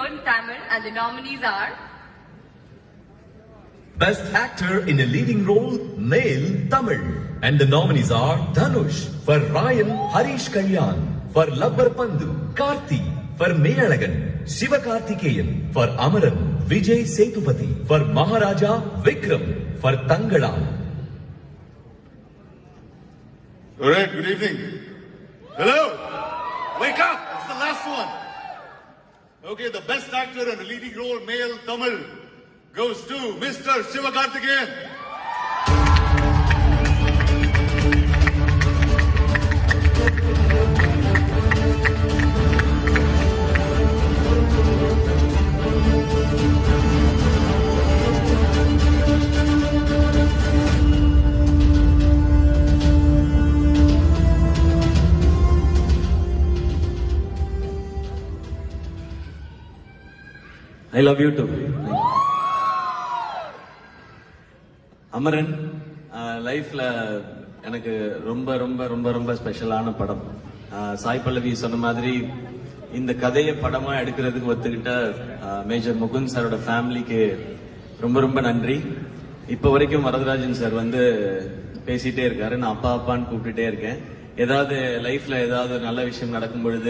learn Tamil, and the nominees are Best Actor in a Leading Role, Male Tamil. And the nominees are Dhanush for Ryan Harish Kalyan, for Labbar Pandu Karthi, for Meyalagan Sivakarthikeyan, for Amaran Vijay Sethupathi, for Maharaja Vikram, for Tangalam. All right, good evening. Hello! Wake up! It's the last one. Okay, the best actor in a leading role, male Tamil, goes to Mr. Sivakarthikeyan. I love you too. Amaran லைஃப்ல எனக்கு ரொம்ப ரொம்ப ரொம்ப ரொம்ப ஸ்பெஷலான படம். சாய் பல்லவி சொன்ன மாதிரி இந்த கதையை படமா எடுக்கிறதுக்கு ஒத்துக்கிட்ட மேஜர் முகுந்த் சாரோட ஃபேமிலிக்கு ரொம்ப ரொம்ப நன்றி. இப்ப வரைக்கும் வரதராஜன் சார் வந்து பேசிட்டே இருக்காரு, நான் அப்பா அப்பான்னு கூப்பிட்டுட்டே இருக்கேன். ஏதாவது லைஃப்ல ஏதாவது நல்ல விஷயம் நடக்கும் பொழுது